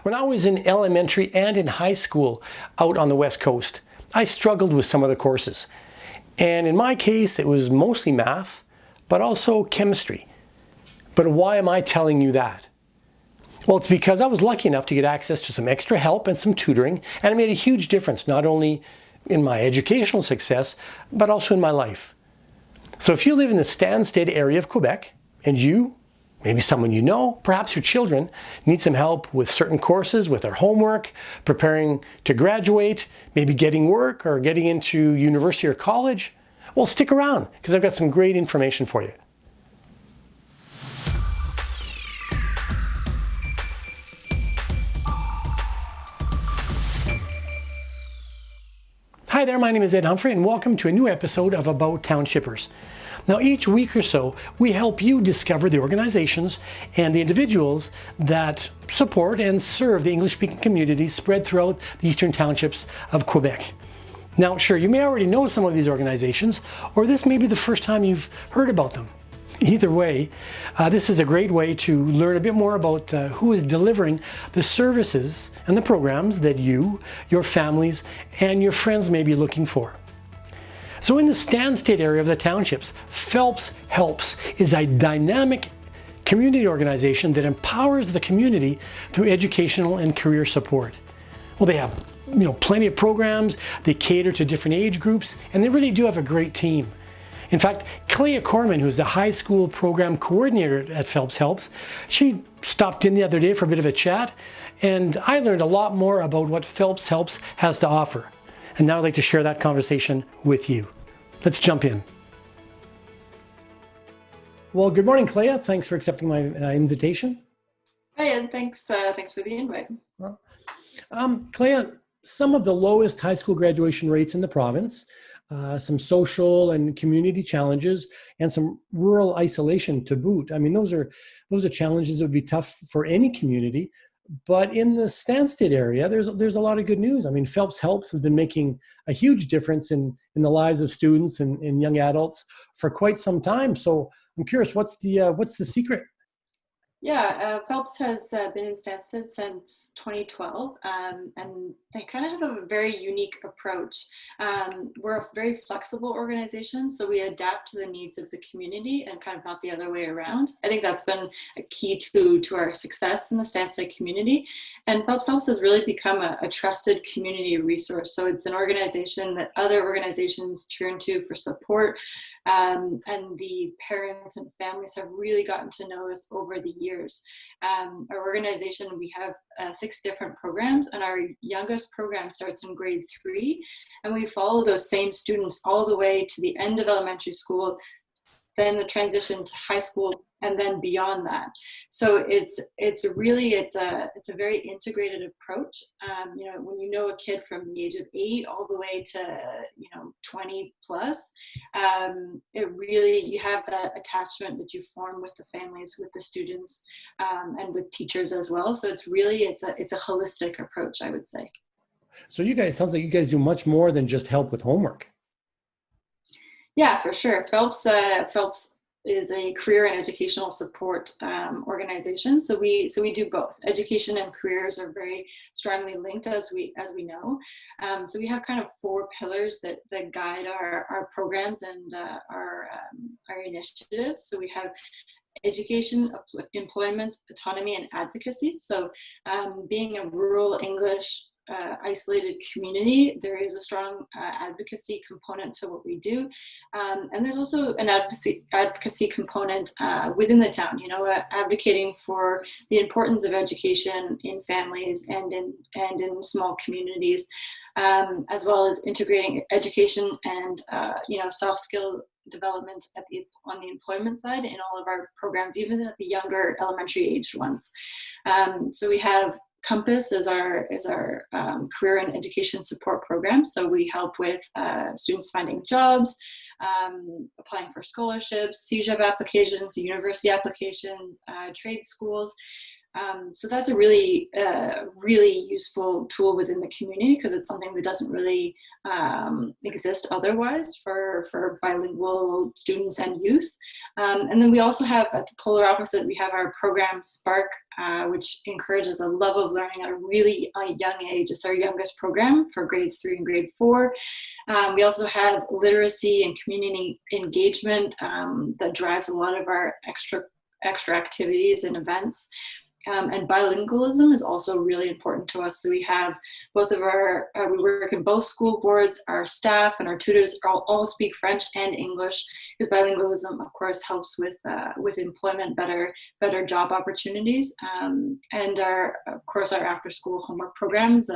When I was in elementary and in high school out on the West Coast, I struggled with some of the courses. And in my case, it was mostly math, but also chemistry. But why am I telling you that? Well, it's because I was lucky enough to get access to some extra help and some tutoring, and it made a huge difference, not only in my educational success, but also in my life. So if you live in the Stansted area of Quebec, and you, maybe someone you know, perhaps your children, need some help with certain courses, with their homework, preparing to graduate, maybe getting work or getting into university or college, well, stick around because I've got some great information for you. Hi there, my name is Ed Humphrey and welcome to a new episode of About Townshippers. Now each week or so, we help you discover the organizations and the individuals that support and serve the English-speaking communities spread throughout the eastern townships of Quebec. Now sure, you may already know some of these organizations, or this may be the first time you've heard about them. Either way, this is a great way to learn a bit more about who is delivering the services and the programs that you, your families, and your friends may be looking for. So in the Stansted area of the Townships, Phelps Helps is a dynamic community organization that empowers the community through educational and career support. Well, they have plenty of programs, they cater to different age groups, and they really do have a great team. In fact, Clea Corman, who's the high school program coordinator at Phelps Helps, she stopped in the other day for a bit of a chat, and I learned a lot more about what Phelps Helps has to offer. And now I'd like to share that conversation with you. Let's jump in. Well, good morning, Clea. Thanks for accepting my invitation. Hi, Ed. Thanks for the invite. Clea, some of the lowest high school graduation rates in the province, some social and community challenges, and some rural isolation to boot. I mean, those are challenges that would be tough for any community. But in the Stansted area, there's a lot of good news. I mean, Phelps Helps has been making a huge difference in the lives of students and young adults for quite some time. So I'm curious, what's the secret? Yeah, Phelps has been in Stansted since 2012, and they kind of have a very unique approach. We're a very flexible organization, so we adapt to the needs of the community and kind of not the other way around. I think that's been a key to our success in the Stansted community. And Phelps Helps has really become a trusted community resource. So it's an organization that other organizations turn to for support. And the parents and families have really gotten to know us over the years. Our organization, we have 6 different programs, and our youngest program starts in grade 3, and we follow those same students all the way to the end of elementary school, then the transition to high school, and then beyond that. So it's a very integrated approach. When you know a kid from the age of 8 all the way to 20 plus, you have that attachment that you form with the families, with the students, and with teachers as well. So it's a holistic approach, I would say. So sounds like you guys do much more than just help with homework. Yeah, for sure. Phelps is a career and educational support organization. So we do both. Education and careers are very strongly linked, as we know. So we have kind of 4 pillars that guide our programs and our initiatives. So we have education, employment, autonomy, and advocacy. So being a rural English isolated community, there is a strong advocacy component to what we do, and there's also an advocacy component within the town. Advocating for the importance of education in families and in small communities, as well as integrating education and soft skill development on the employment side in all of our programs, even at the younger elementary aged ones. So we have Compass is our career and education support program. So we help with students finding jobs, applying for scholarships, CEGEP applications, university applications, trade schools. So that's a really, really useful tool within the community because it's something that doesn't really exist otherwise for bilingual students and youth. And then we also have, at the polar opposite, we have our program Spark, which encourages a love of learning at a really young age. It's our youngest program for grades 3 and grade 4. We also have literacy and community engagement that drives a lot of our extra activities and events. And bilingualism is also really important to us. So we have both of our, we work in both school boards, our staff and our tutors all speak French and English, because bilingualism, of course, helps with employment, better job opportunities. And of course, our after school homework programs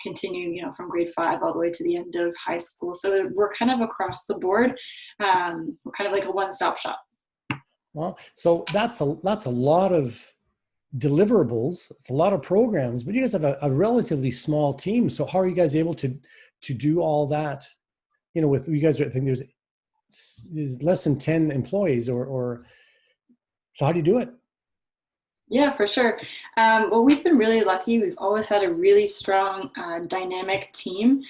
continue, from grade 5 all the way to the end of high school. So we're kind of across the board. We're kind of like a one-stop shop. Well, so that's a lot of deliverables. It's a lot of programs, but you guys have a relatively small team. So how are you guys able to do all that? With you guys, I think there's less than 10 employees, or so how do you do it? Yeah, for sure. Well, we've been really lucky. We've always had a really strong, dynamic team.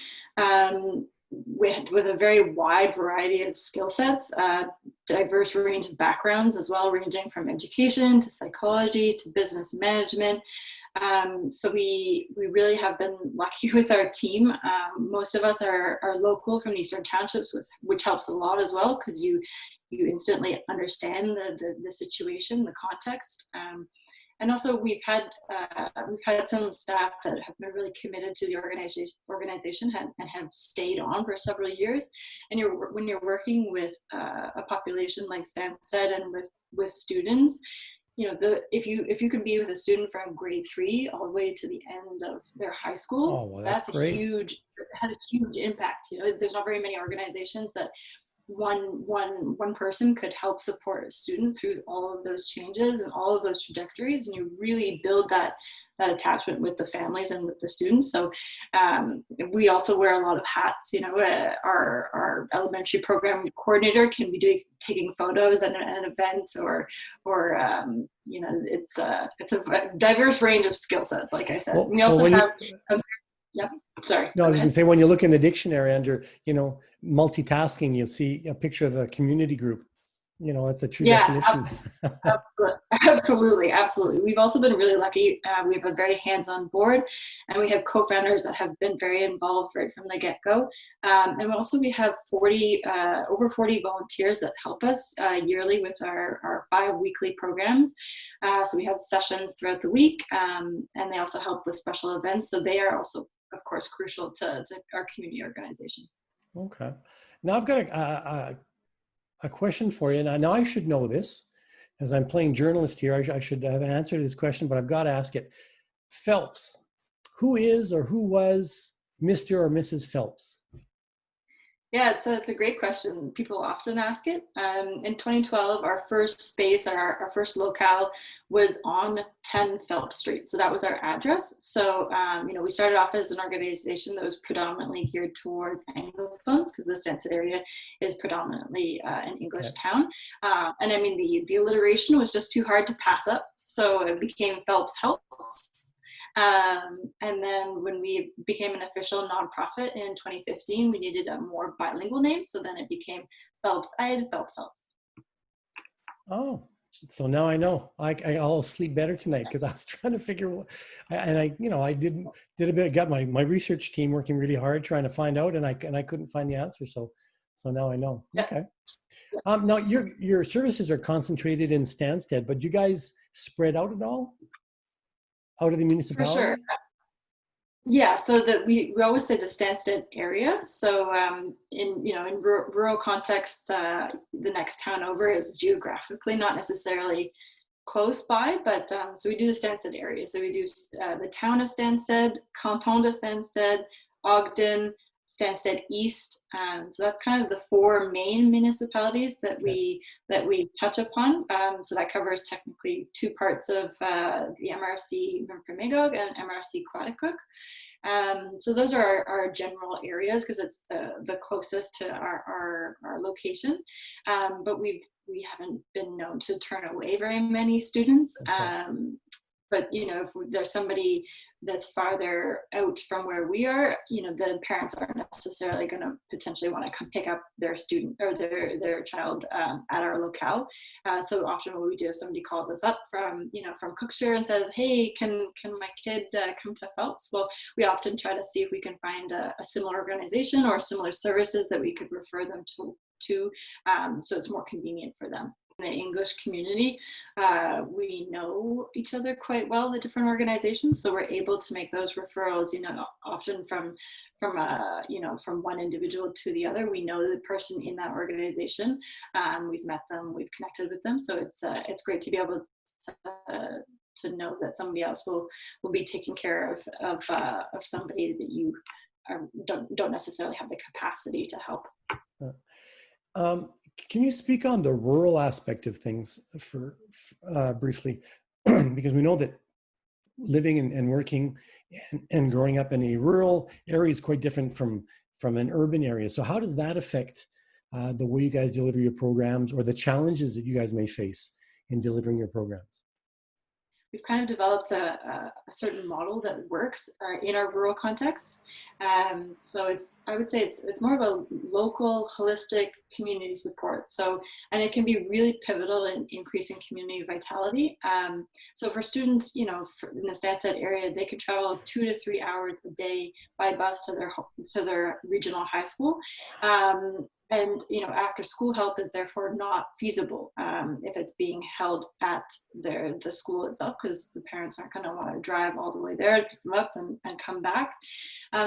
With a very wide variety of skill sets, diverse range of backgrounds as well, ranging from education to psychology to business management. So we really have been lucky with our team. Most of us are local from the Eastern Townships, which helps a lot as well, because you instantly understand the situation, the context. And also we've had some staff that have been really committed to the organization and have stayed on for several years. And when you're working with a population like Stan said, and with students, if you can be with a student from grade 3 all the way to the end of their high school, well, that's great. had a huge impact. There's not very many organizations that one person could help support a student through all of those changes and all of those trajectories, and you really build that attachment with the families and with the students. So we also wear a lot of hats. Our elementary program coordinator can be taking photos at an event, or it's a diverse range of skill sets, like I said. We also have yeah, sorry. No, I was going to say, when you look in the dictionary under, multitasking, you'll see a picture of a community group. That's a true definition. Absolutely. We've also been really lucky. We have a very hands-on board, and we have co-founders that have been very involved right from the get-go. And also we have over 40 volunteers that help us yearly with our 5 weekly programs. So we have sessions throughout the week, and they also help with special events. So they are also, of course, crucial to our community organization. Okay. Now I've got a question for you. And now I should know this, as I'm playing journalist here. I should have an answer to this question, but I've got to ask it. Phelps. Who is or who was Mr. or Mrs. Phelps? Yeah, it's a great question. People often ask it. In 2012, our first space, our first locale was on 10 Phelps Street. So that was our address. So, we started off as an organization that was predominantly geared towards Anglophones, because the Stansted area is predominantly an English town. And I mean, the alliteration was just too hard to pass up. So it became Phelps Helps. And then when we became an official nonprofit in 2015, we needed a more bilingual name. So then it became Phelps Ed, Phelps Helps. Oh, so now I know. I'll sleep better tonight, because I was trying to figure what, and I did a bit, got my research team working really hard trying to find out, and I couldn't find the answer. So now I know. Yeah. Okay. Now your services are concentrated in Stansted, but you guys spread out at all? Out of the municipality? For sure. Yeah, so we always say the Stansted area. So in rural context, the next town over is geographically not necessarily close by, but so we do the Stansted area. So we do the town of Stansted, Canton de Stansted, Ogden, Stansted East. So that's kind of the 4 main municipalities that we touch upon. So that covers technically 2 parts of the MRC Memphremagog and MRC Quaticook. So those are our general areas, because it's the closest to our location. But we haven't been known to turn away very many students. But, if there's somebody that's farther out from where we are, the parents aren't necessarily going to potentially want to come pick up their student or their child at our locale. So often what we do is somebody calls us up from Cookshire and says, hey, can my kid come to Phelps? Well, we often try to see if we can find a similar organization or similar services that we could refer them to so it's more convenient for them. In the English community, we know each other quite well, the different organizations, so we're able to make those referrals, often from one individual to the other. We know the person in that organization, we've met them, we've connected with them, so it's great to be able to know that somebody else will be taking care of somebody that you don't necessarily have the capacity to help. Can you speak on the rural aspect of things for briefly? Because we know that living and working and growing up in a rural area is quite different from an urban area. So how does that affect the way you guys deliver your programs, or the challenges that you guys may face in delivering your programs? We've kind of developed a certain model that works in our rural context. So I would say it's more of a local, holistic community support. So, and it can be really pivotal in increasing community vitality. So for students, in the Stansted area, they could travel 2 to 3 hours a day by bus to their regional high school. And after school help is therefore not feasible if it's being held at the school itself, because the parents aren't going to want to drive all the way there to pick them up and come back.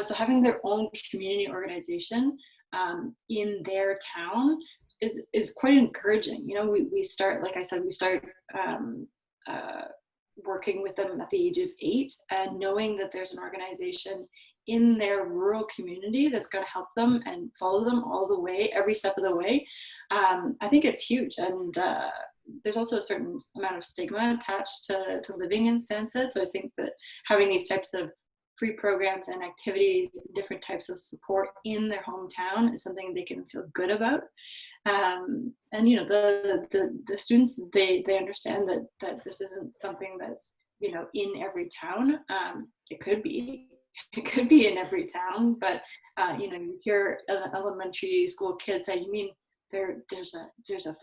So having their own community organization in their town is quite encouraging. We start, like I said, working with them at the age of 8, and knowing that there's an organization in their rural community that's going to help them and follow them all the way, every step of the way. I think it's huge. And there's also a certain amount of stigma attached to living in Stansted. So I think that having these types of free programs and activities, different types of support in their hometown is something they can feel good about. And the students, they understand that this isn't something that's in every town. It could be in every town, but you hear elementary school kids say, you mean there's a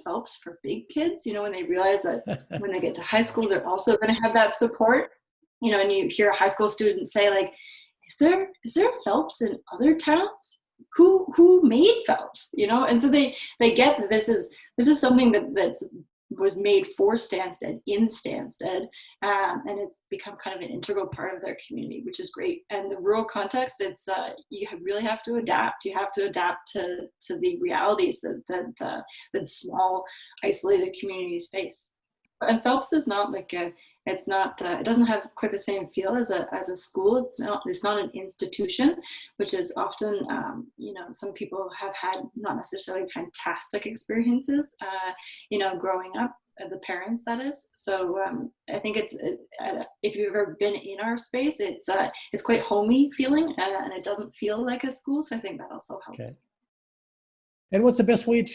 Phelps for big kids, when they realize that when they get to high school, they're also going to have that support, and you hear a high school student say, like, is there Phelps in other towns? Who made Phelps? And so they get that this is something that was made for Stansted, in Stansted, and it's become kind of an integral part of their community, which is great. And the rural context, it's you really have to adapt. You have to adapt to the realities that small, isolated communities face. And Phelps is not like it doesn't have quite the same feel as a school. It's not an institution, which is often, some people have had not necessarily fantastic experiences, growing up, the parents, that is. So I think if you've ever been in our space, it's quite homey feeling, and it doesn't feel like a school. So I think that also helps. Okay. And what's the best way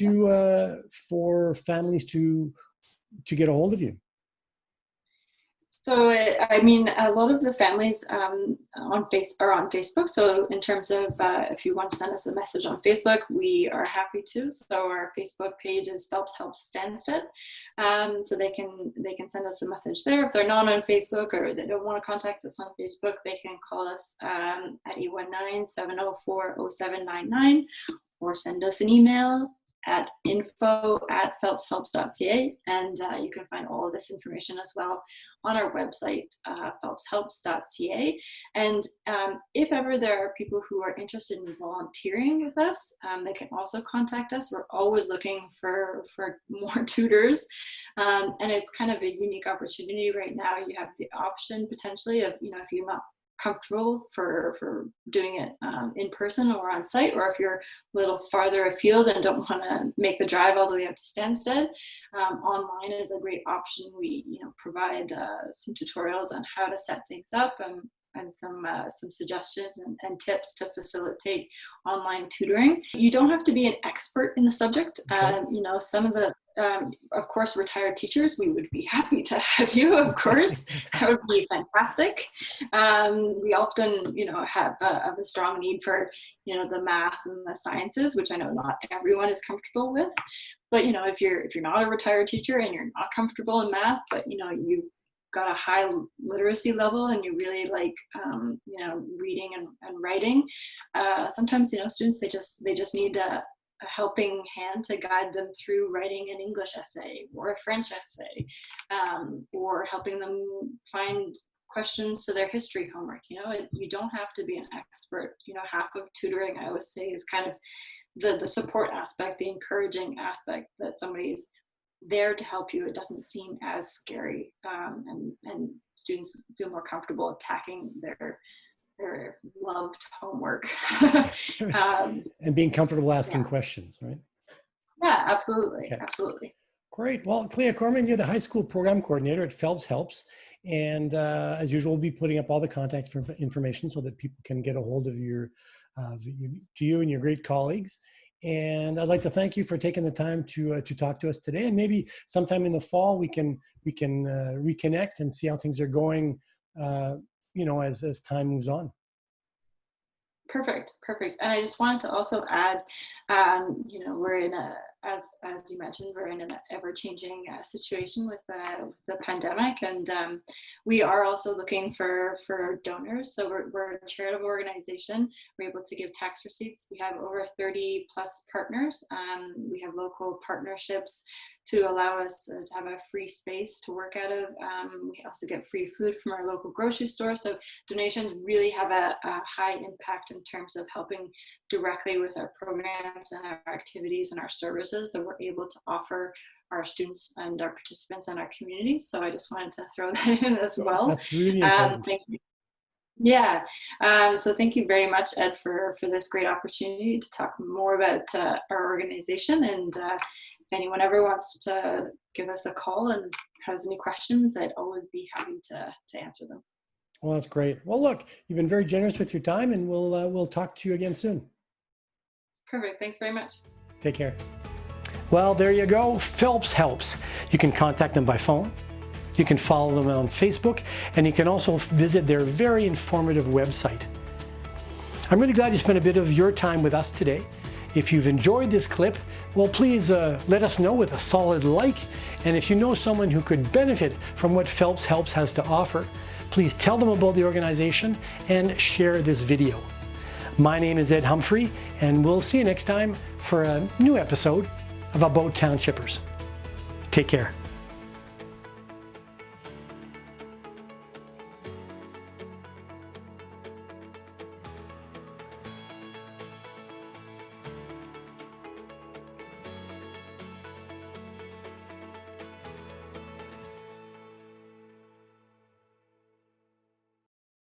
for families to get a hold of you? So, a lot of the families are on Facebook. So in terms of if you want to send us a message on Facebook, we are happy to. So our Facebook page is Phelps Helps Stansted. So they can send us a message there. If they're not on Facebook or they don't want to contact us on Facebook, they can call us at 819-704-0799 or send us an email at info@phelpshelps.ca, and you can find all of this information as well on our website, phelpshelps.ca. And if ever there are people who are interested in volunteering with us, they can also contact us. We're always looking for more tutors, and it's kind of a unique opportunity right now. You have the option potentially of, if you're not comfortable for doing it in person or on site, or if you're a little farther afield and don't want to make the drive all the way up to Stansted, online is a great option. We provide some tutorials on how to set things up, and some suggestions and tips to facilitate online tutoring. You don't have to be an expert in the subject. Okay. Some of the of course, retired teachers, we would be happy to have you, of course. That would be fantastic. We often, have a strong need for, the math and the sciences, which I know not everyone is comfortable with. But, if you're not a retired teacher and you're not comfortable in math, but, you've got a high literacy level and you really like, reading and writing, sometimes, students, they just need a helping hand to guide them through writing an English essay or a French essay, or helping them find questions to their history homework. You don't have to be an expert. Half of tutoring, I always say, is kind of the support aspect, the encouraging aspect, that somebody's there to help you. It doesn't seem as scary, and students feel more comfortable attacking their loved homework. And being comfortable asking questions, right? Yeah, absolutely. Okay. Absolutely. Great. Well, Clea Corman, you're the high school program coordinator at Phelps Helps. And as usual, we'll be putting up all the contact information so that people can get a hold of you and your great colleagues. And I'd like to thank you for taking the time to talk to us today. And maybe sometime in the fall we can reconnect and see how things are going, as time moves on. Perfect. And I just wanted to also add, we're in as you mentioned, we're in an ever-changing situation with the pandemic, and we are also looking for donors. So we're a charitable organization. We're able to give tax receipts. We have over 30 plus partners. We have local partnerships to allow us to have a free space to work out of. We also get free food from our local grocery store. So donations really have a high impact in terms of helping directly with our programs and our activities and our services that we're able to offer our students and our participants and our communities. So I just wanted to throw that in as well. That's really important. Thank you. Yeah. So thank you very much, Ed, for this great opportunity to talk more about our organization. And if anyone ever wants to give us a call and has any questions, I'd always be happy to answer them. Well, that's great. Well, look, you've been very generous with your time, and we'll talk to you again soon. Perfect. Thanks very much. Take care. Well, there you go. Phelps Helps. You can contact them by phone. You can follow them on Facebook, and you can also visit their very informative website. I'm really glad you spent a bit of your time with us today. If you've enjoyed this clip, well, please let us know with a solid like. And if you know someone who could benefit from what Phelps Helps has to offer, please tell them about the organization and share this video. My name is Ed Humphrey, and we'll see you next time for a new episode of About Townshippers. Take care.